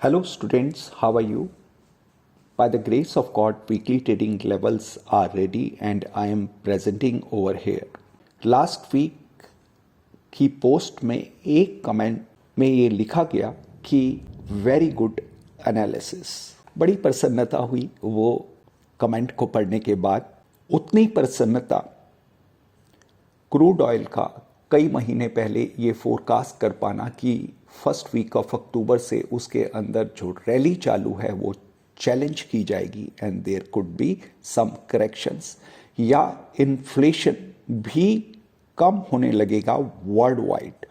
Hello students, how are you? By the grace of God, weekly trading levels are ready and I am presenting over here. Last week की post में एक comment में ये लिखा गया कि very good analysis. बड़ी प्रसन्नता हुई वो कमेंट को पढ़ने के बाद। उतनी प्रसन्नता क्रूड ऑयल का कई महीने पहले ये फोरकास्ट कर पाना कि फर्स्ट वीक ऑफ अक्टूबर से उसके अंदर जो रैली चालू है वो चैलेंज की जाएगी and there could be some corrections, या इन्फ्लेशन भी कम होने लगेगा world wide.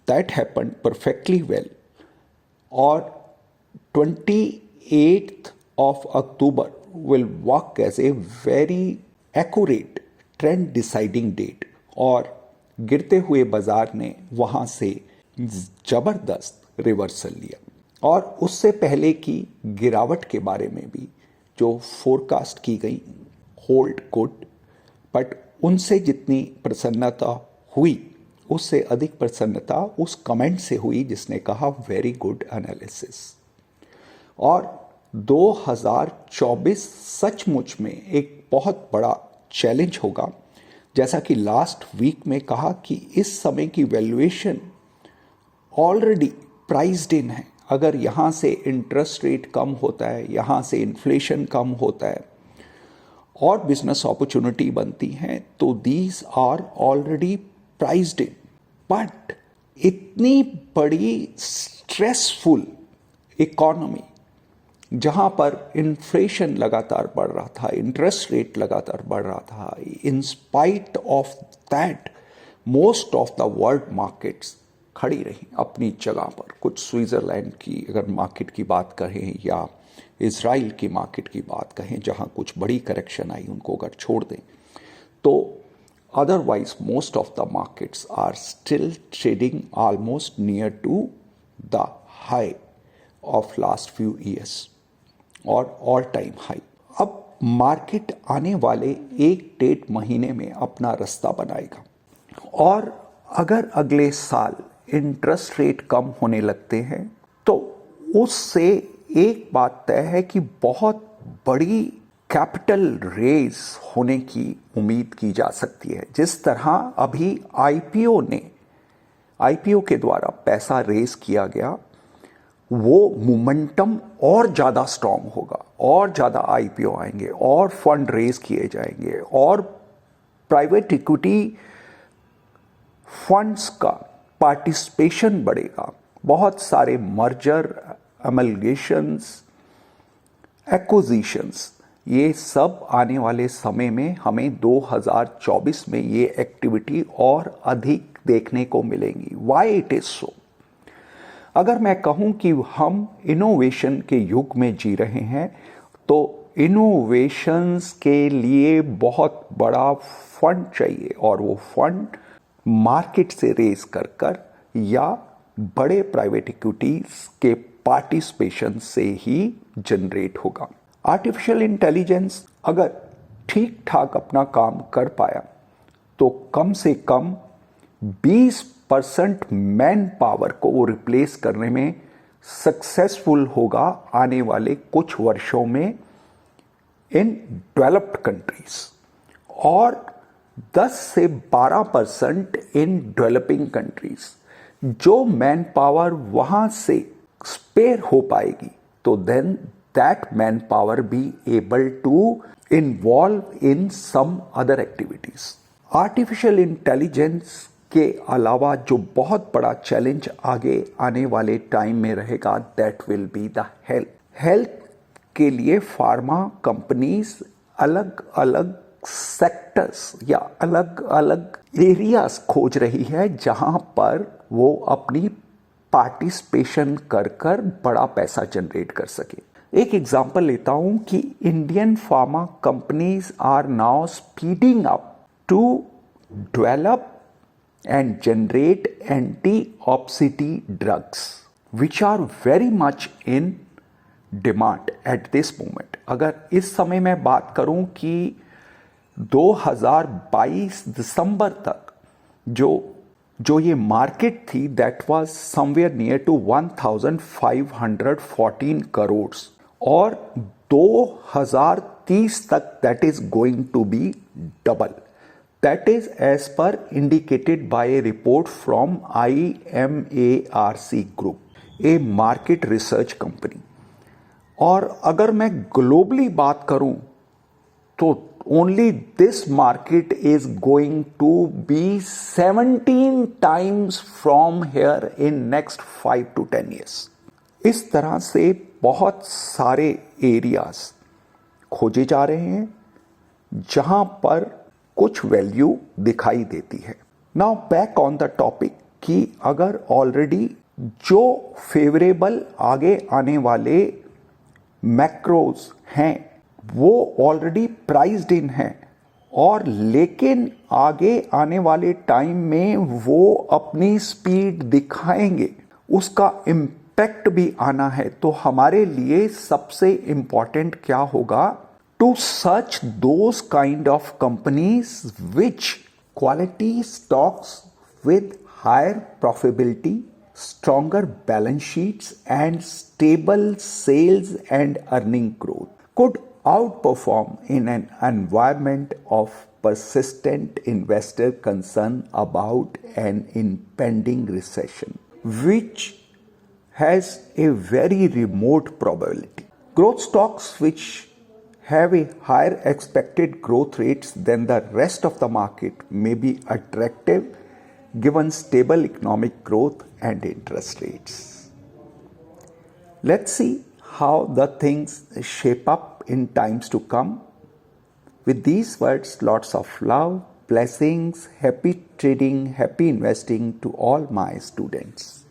That happened perfectly well. और 28th of October will work as a very accurate trend deciding date. और गिरते हुए बाजार ने वहां से जबरदस्त रिवर्सल लिया। और उससे पहले की गिरावट के बारे में भी जो फोरकास्ट की गई होल्ड गुड, बट उनसे जितनी प्रसन्नता हुई उससे अधिक प्रसन्नता उस कमेंट से हुई जिसने कहा वेरी गुड एनालिसिस। और 2024 सचमुच में एक बहुत बड़ा चैलेंज होगा। जैसा कि लास्ट वीक में कहा कि इस समय की वैल्यूएशन ऑलरेडी प्राइस्ड इन है। अगर यहाँ से इंटरेस्ट रेट कम होता है, यहाँ से इन्फ्लेशन कम होता है और बिजनेस अपॉर्चुनिटी बनती हैं तो these are already priced in. But इतनी बड़ी स्ट्रेसफुल इकोनॉमी जहाँ पर इन्फ्लेशन लगातार बढ़ रहा था, इंटरेस्ट रेट लगातार बढ़ रहा था, in spite of that most of the world markets खड़ी रही अपनी जगह पर। कुछ स्विट्ज़रलैंड की अगर मार्केट की बात करें या इजराइल की मार्केट की बात कहें जहाँ कुछ बड़ी करेक्शन आई, उनको अगर छोड़ दें तो otherwise most of the markets are still trading almost near to the high of last few years और ऑल टाइम हाई। अब मार्केट आने वाले 1-1.5 महीने में अपना रास्ता बनाएगा। और अगर अगले साल इंटरेस्ट रेट कम होने लगते हैं तो उससे एक बात तय है कि बहुत बड़ी कैपिटल रेज होने की उम्मीद की जा सकती है। जिस तरह अभी आईपीओ के द्वारा पैसा रेज किया गया, वो मोमेंटम और ज़्यादा स्ट्रांग होगा, और ज़्यादा आईपीओ आएंगे और फंड रेज किए जाएंगे और प्राइवेट इक्विटी फंड्स का पार्टिसिपेशन बढ़ेगा। बहुत सारे मर्जर, अमलगेशंस, एक्विजिशंस, ये सब आने वाले समय में हमें 2024 में ये एक्टिविटी और अधिक देखने को मिलेंगी। Why it is so? अगर मैं कहूं कि हम इनोवेशन के युग में जी रहे हैं तो इनोवेशंस के लिए बहुत बड़ा फंड चाहिए और वो फंड मार्केट से रेज कर या बड़े प्राइवेट इक्विटीज के पार्टिसिपेशन से ही जनरेट होगा। आर्टिफिशियल इंटेलिजेंस अगर ठीक ठाक अपना काम कर पाया तो कम से कम 20% मैन पावर को वो रिप्लेस करने में सक्सेसफुल होगा आने वाले कुछ वर्षों में इन डेवलप्ड कंट्रीज, और 10 से 12% इन डेवलपिंग कंट्रीज। जो मैन पावर वहां से स्पेयर हो पाएगी तो then that man power be able to involve in some other activities. Artificial intelligence के अलावा जो बहुत बड़ा चैलेंज आगे आने वाले टाइम में रहेगा that will be the health के लिए फार्मा कंपनीज अलग अलग सेक्टर्स या अलग अलग एरियाज खोज रही है जहां पर वो अपनी पार्टिसिपेशन कर बड़ा पैसा जनरेट कर सके। एक एग्जांपल लेता हूं कि Indian pharma companies are now speeding up to develop and generate anti-obesity drugs which are very much in demand at this moment। अगर इस समय मैं बात करूं कि 2022 दिसंबर तक जो जो ये मार्केट थी that was somewhere near to 1514 crore और 2030 तक that is going to be double. That is as per indicated by a report from IMARC Group, a market research company. और अगर मैं ग्लोबली बात करूं तो only this market is going to be 17 times from here in next 5 to 10 years. इस तरह से बहुत सारे एरियाज खोजे जा रहे हैं जहां पर कुछ वैल्यू दिखाई देती है. Now back on the topic कि अगर ऑलरेडी जो फेवरेबल आगे आने वाले मैक्रोज हैं वो ऑलरेडी प्राइस्ड इन है और लेकिन आगे आने वाले टाइम में वो अपनी स्पीड दिखाएंगे, उसका इम्पैक्ट भी आना है, तो हमारे लिए सबसे इम्पॉर्टेंट क्या होगा? To search those kind of companies which quality stocks with higher profitability, stronger balance sheets and stable sales and earning growth could outperform in an environment of persistent investor concern about an impending recession, which has a very remote probability. Growth stocks which have a higher expected growth rates than the rest of the market may be attractive given stable economic growth and interest rates. Let's see how the things shape up in times to come. With these words, lots of love, blessings, happy trading, happy investing to all my students.